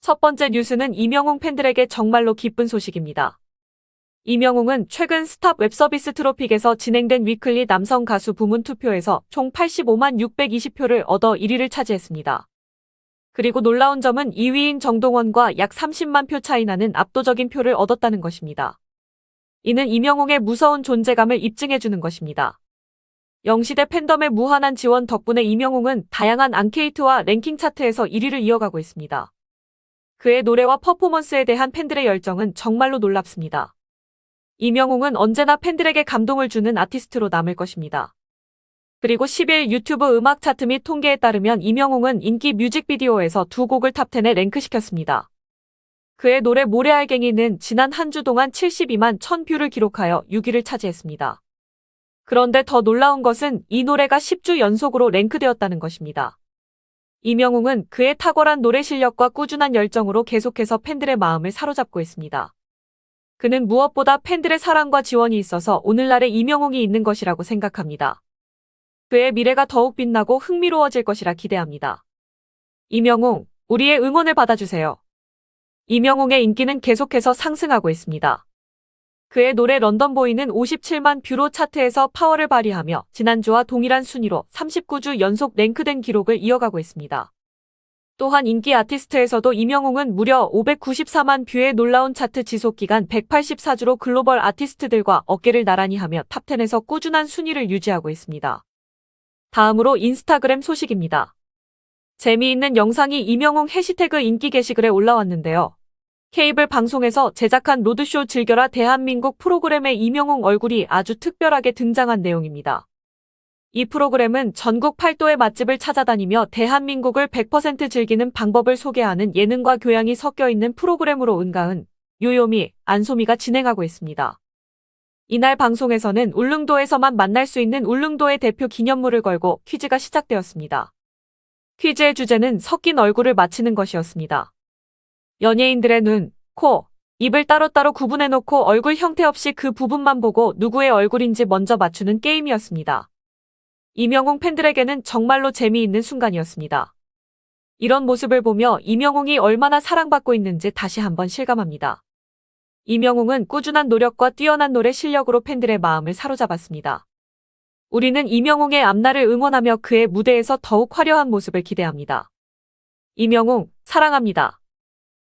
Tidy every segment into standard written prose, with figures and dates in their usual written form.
첫 번째 뉴스는 이명웅 팬들에게 정말로 기쁜 소식입니다. 이명웅은 최근 스탑 웹서비스 트로픽에서 진행된 위클리 남성 가수 부문 투표에서 총 85만 620표를 얻어 1위를 차지했습니다. 그리고 놀라운 점은 2위인 정동원과 약 30만 표 차이 나는 압도적인 표를 얻었다는 것입니다. 이는 이명웅의 무서운 존재감을 입증해주는 것입니다. 영시대 팬덤의 무한한 지원 덕분에 이명웅은 다양한 앙케이트와 랭킹 차트에서 1위를 이어가고 있습니다. 그의 노래와 퍼포먼스에 대한 팬들의 열정은 정말로 놀랍습니다. 이명웅은 언제나 팬들에게 감동을 주는 아티스트로 남을 것입니다. 그리고 10일 유튜브 음악 차트 및 통계에 따르면 이명웅은 인기 뮤직비디오에서 두 곡을 탑10에 랭크시켰습니다. 그의 노래 모래알갱이는 지난 한 주 동안 72만 1000뷰를 기록하여 6위를 차지했습니다. 그런데 더 놀라운 것은 이 노래가 10주 연속으로 랭크되었다는 것입니다. 이명웅은 그의 탁월한 노래 실력과 꾸준한 열정으로 계속해서 팬들의 마음을 사로잡고 있습니다. 그는 무엇보다 팬들의 사랑과 지원이 있어서 오늘날의 이명웅이 있는 것이라고 생각합니다. 그의 미래가 더욱 빛나고 흥미로워질 것이라 기대합니다. 이명웅, 우리의 응원을 받아주세요. 이명웅의 인기는 계속해서 상승하고 있습니다. 그의 노래 런던보이는 57만 뷰로 차트에서 파워를 발휘하며 지난주와 동일한 순위로 39주 연속 랭크된 기록을 이어가고 있습니다. 또한 인기 아티스트에서도 이명웅은 무려 594만 뷰의 놀라운 차트 지속기간 184주로 글로벌 아티스트들과 어깨를 나란히 하며 탑10에서 꾸준한 순위를 유지하고 있습니다. 다음으로 인스타그램 소식입니다. 재미있는 영상이 이명웅 해시태그 인기 게시글에 올라왔는데요. 케이블 방송에서 제작한 로드쇼 즐겨라 대한민국 프로그램에 이명웅 얼굴이 아주 특별하게 등장한 내용입니다. 이 프로그램은 전국 8도의 맛집을 찾아다니며 대한민국을 100% 즐기는 방법을 소개하는 예능과 교양이 섞여 있는 프로그램으로 은가은, 요요미, 안소미가 진행하고 있습니다. 이날 방송에서는 울릉도에서만 만날 수 있는 울릉도의 대표 기념물을 걸고 퀴즈가 시작되었습니다. 퀴즈의 주제는 섞인 얼굴을 맞히는 것이었습니다. 연예인들의 눈, 코, 입을 따로따로 구분해놓고 얼굴 형태 없이 그 부분만 보고 누구의 얼굴인지 먼저 맞추는 게임이었습니다. 이명웅 팬들에게는 정말로 재미있는 순간이었습니다. 이런 모습을 보며 이명웅이 얼마나 사랑받고 있는지 다시 한번 실감합니다. 이명웅은 꾸준한 노력과 뛰어난 노래 실력으로 팬들의 마음을 사로잡았습니다. 우리는 이명웅의 앞날을 응원하며 그의 무대에서 더욱 화려한 모습을 기대합니다. 이명웅, 사랑합니다.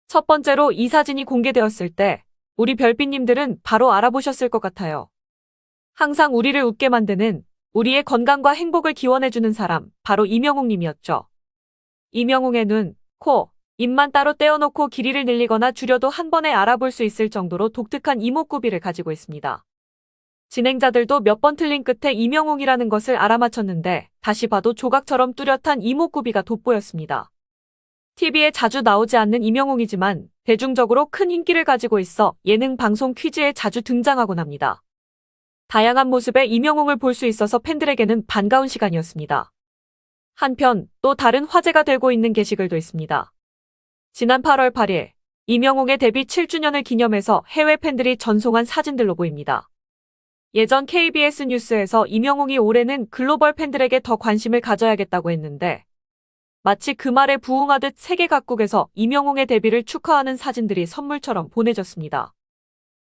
첫 번째로 이 사진이 공개되었을 때 우리 별빛님들은 바로 알아보셨을 것 같아요. 항상 우리를 웃게 만드는 우리의 건강과 행복을 기원해주는 사람, 바로 이명웅님이었죠. 이명웅의 눈, 코, 입만 따로 떼어놓고 길이를 늘리거나 줄여도 한 번에 알아볼 수 있을 정도로 독특한 이목구비를 가지고 있습니다. 진행자들도 몇 번 틀린 끝에 이명웅이라는 것을 알아맞혔는데 다시 봐도 조각처럼 뚜렷한 이목구비가 돋보였습니다. TV에 자주 나오지 않는 이명웅이지만 대중적으로 큰 인기를 가지고 있어 예능 방송 퀴즈에 자주 등장하곤 합니다. 다양한 모습의 이명웅을 볼 수 있어서 팬들에게는 반가운 시간이었습니다. 한편 또 다른 화제가 되고 있는 게시글도 있습니다. 지난 8월 8일 이명웅의 데뷔 7주년을 기념해서 해외 팬들이 전송한 사진들로 보입니다. 예전 KBS 뉴스에서 이명웅이 올해는 글로벌 팬들에게 더 관심을 가져야겠다고 했는데 마치 그 말에 부응하듯 세계 각국에서 이명웅의 데뷔를 축하하는 사진들이 선물처럼 보내졌습니다.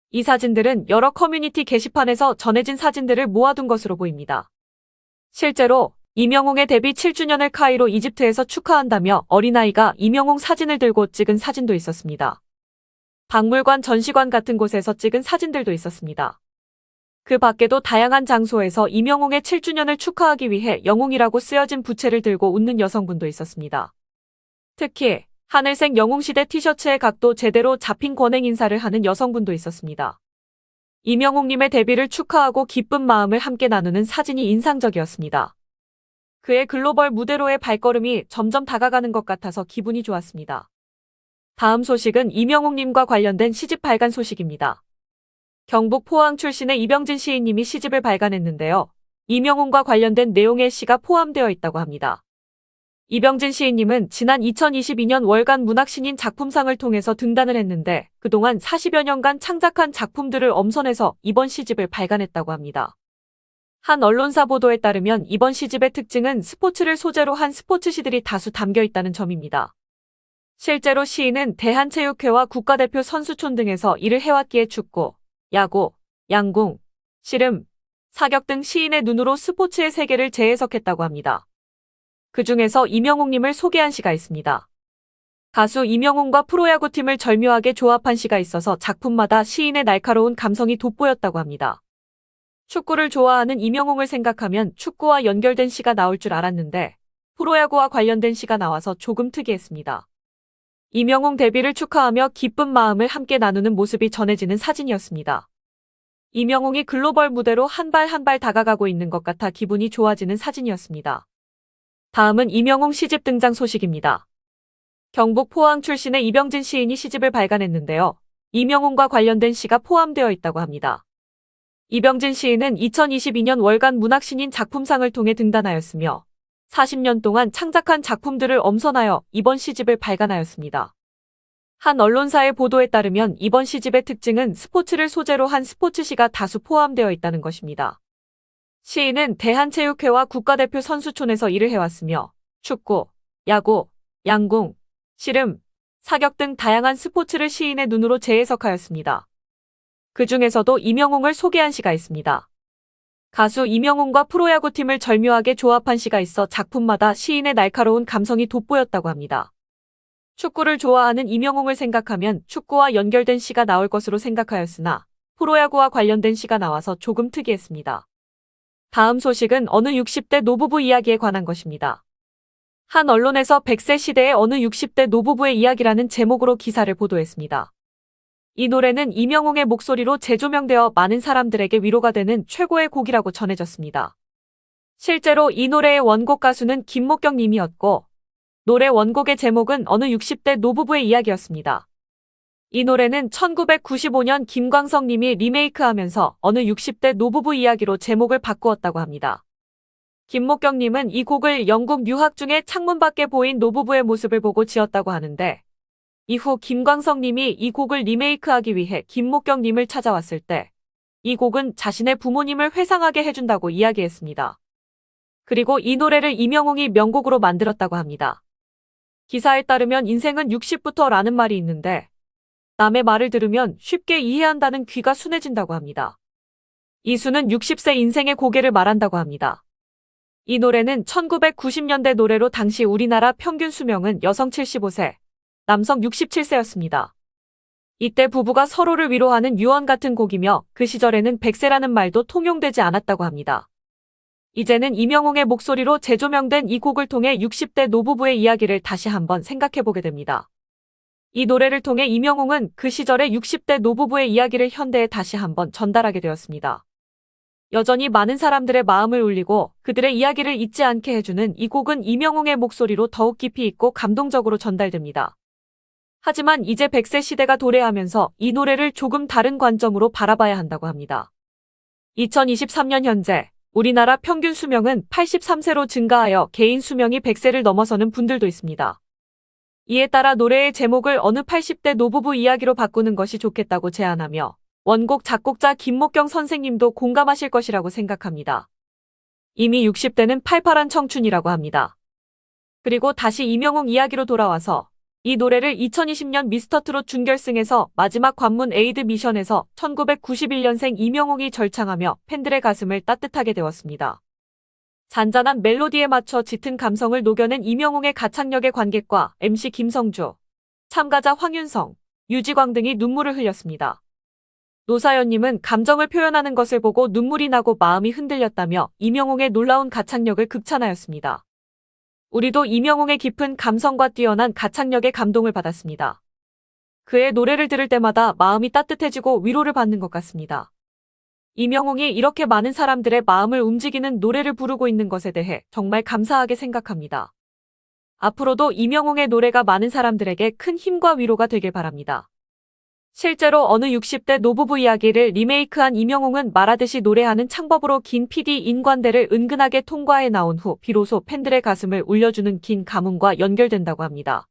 이 사진들은 여러 커뮤니티 게시판에서 전해진 사진들을 모아둔 것으로 보입니다. 실제로 이명웅의 데뷔 7주년을 카이로 이집트에서 축하한다며 어린아이가 이명웅 사진을 들고 찍은 사진도 있었습니다. 박물관 전시관 같은 곳에서 찍은 사진들도 있었습니다. 그 밖에도 다양한 장소에서 이명웅의 7주년을 축하하기 위해 영웅이라고 쓰여진 부채를 들고 웃는 여성분도 있었습니다. 특히 하늘색 영웅시대 티셔츠의 각도 제대로 잡힌 권행 인사를 하는 여성분도 있었습니다. 이명웅님의 데뷔를 축하하고 기쁜 마음을 함께 나누는 사진이 인상적이었습니다. 그의 글로벌 무대로의 발걸음이 점점 다가가는 것 같아서 기분이 좋았습니다. 다음 소식은 이명웅님과 관련된 시집 발간 소식입니다. 경북 포항 출신의 이병진 시인님이 시집을 발간했는데요. 이명웅과 관련된 내용의 시가 포함되어 있다고 합니다. 이병진 시인님은 지난 2022년 월간 문학신인 작품상을 통해서 등단을 했는데 그동안 40여 년간 창작한 작품들을 엄선해서 이번 시집을 발간했다고 합니다. 한 언론사 보도에 따르면 이번 시집의 특징은 스포츠를 소재로 한 스포츠 시들이 다수 담겨 있다는 점입니다. 실제로 시인은 대한체육회와 국가대표 선수촌 등에서 일을 해왔기에 축구, 야구, 양궁, 씨름, 사격 등 시인의 눈으로 스포츠의 세계를 재해석했다고 합니다. 그 중에서 이명웅님을 소개한 시가 있습니다. 가수 이명웅과 프로야구팀을 절묘하게 조합한 시가 있어서 작품마다 시인의 날카로운 감성이 돋보였다고 합니다. 축구를 좋아하는 이명웅을 생각하면 축구와 연결된 시가 나올 줄 알았는데 프로야구와 관련된 시가 나와서 조금 특이했습니다. 이명웅 데뷔를 축하하며 기쁜 마음을 함께 나누는 모습이 전해지는 사진이었습니다. 이명웅이 글로벌 무대로 한 발 한 발 다가가고 있는 것 같아 기분이 좋아지는 사진이었습니다. 다음은 이명웅 시집 등장 소식입니다. 경북 포항 출신의 이병진 시인이 시집을 발간했는데요. 이명웅과 관련된 시가 포함되어 있다고 합니다. 이병진 시인은 2022년 월간 문학신인 작품상을 통해 등단하였으며 40년 동안 창작한 작품들을 엄선하여 이번 시집을 발간하였습니다. 한 언론사의 보도에 따르면 이번 시집의 특징은 스포츠를 소재로 한 스포츠시가 다수 포함되어 있다는 것입니다. 시인은 대한체육회와 국가대표 선수촌에서 일을 해왔으며 축구, 야구, 양궁, 씨름, 사격 등 다양한 스포츠를 시인의 눈으로 재해석하였습니다. 그 중에서도 이명웅을 소개한 시가 있습니다. 가수 이명웅과 프로야구팀을 절묘하게 조합한 시가 있어 작품마다 시인의 날카로운 감성이 돋보였다고 합니다. 축구를 좋아하는 이명웅을 생각하면 축구와 연결된 시가 나올 것으로 생각하였으나 프로야구와 관련된 시가 나와서 조금 특이했습니다. 다음 소식은 어느 60대 노부부 이야기에 관한 것입니다. 한 언론에서 100세 시대의 어느 60대 노부부의 이야기라는 제목으로 기사를 보도했습니다. 이 노래는 이명웅의 목소리로 재조명되어 많은 사람들에게 위로가 되는 최고의 곡이라고 전해졌습니다. 실제로 이 노래의 원곡 가수는 김목경 님이었고 노래 원곡의 제목은 어느 60대 노부부의 이야기였습니다. 이 노래는 1995년 김광석 님이 리메이크하면서 어느 60대 노부부 이야기로 제목을 바꾸었다고 합니다. 김목경 님은 이 곡을 영국 유학 중에 창문 밖에 보인 노부부의 모습을 보고 지었다고 하는데 이후 김광석 님이 이 곡을 리메이크하기 위해 김목경 님을 찾아왔을 때 이 곡은 자신의 부모님을 회상하게 해준다고 이야기했습니다. 그리고 이 노래를 이명웅이 명곡으로 만들었다고 합니다. 기사에 따르면 인생은 60부터 라는 말이 있는데 남의 말을 들으면 쉽게 이해한다는 귀가 순해진다고 합니다. 이 수는 60세 인생의 고개를 말한다고 합니다. 이 노래는 1990년대 노래로 당시 우리나라 평균 수명은 여성 75세, 남성 67세였습니다. 이때 부부가 서로를 위로하는 유언 같은 곡이며 그 시절에는 100세라는 말도 통용되지 않았다고 합니다. 이제는 이명웅의 목소리로 재조명된 이 곡을 통해 60대 노부부의 이야기를 다시 한번 생각해보게 됩니다. 이 노래를 통해 이명웅은 그 시절의 60대 노부부의 이야기를 현대에 다시 한번 전달하게 되었습니다. 여전히 많은 사람들의 마음을 울리고 그들의 이야기를 잊지 않게 해주는 이 곡은 이명웅의 목소리로 더욱 깊이 있고 감동적으로 전달됩니다. 하지만 이제 100세 시대가 도래하면서 이 노래를 조금 다른 관점으로 바라봐야 한다고 합니다. 2023년 현재 우리나라 평균 수명은 83세로 증가하여 개인 수명이 100세를 넘어서는 분들도 있습니다. 이에 따라 노래의 제목을 어느 80대 노부부 이야기로 바꾸는 것이 좋겠다고 제안하며 원곡 작곡자 김목경 선생님도 공감하실 것이라고 생각합니다. 이미 60대는 팔팔한 청춘이라고 합니다. 그리고 다시 이명웅 이야기로 돌아와서 이 노래를 2020년 미스터트롯 준결승에서 마지막 관문 에이드 미션에서 1991년생 이명웅이 절창하며 팬들의 가슴을 따뜻하게 데웠습니다. 잔잔한 멜로디에 맞춰 짙은 감성을 녹여낸 이명웅의 가창력의 관객과 MC 김성주, 참가자 황윤성, 유지광 등이 눈물을 흘렸습니다. 노사연님은 감정을 표현하는 것을 보고 눈물이 나고 마음이 흔들렸다며 이명웅의 놀라운 가창력을 극찬하였습니다. 우리도 이명웅의 깊은 감성과 뛰어난 가창력에 감동을 받았습니다. 그의 노래를 들을 때마다 마음이 따뜻해지고 위로를 받는 것 같습니다. 이명웅이 이렇게 많은 사람들의 마음을 움직이는 노래를 부르고 있는 것에 대해 정말 감사하게 생각합니다. 앞으로도 이명웅의 노래가 많은 사람들에게 큰 힘과 위로가 되길 바랍니다. 실제로 어느 60대 노부부 이야기를 리메이크한 이명웅은 말하듯이 노래하는 창법으로 긴 PD 인관대를 은근하게 통과해 나온 후 비로소 팬들의 가슴을 울려주는 긴 가문과 연결된다고 합니다.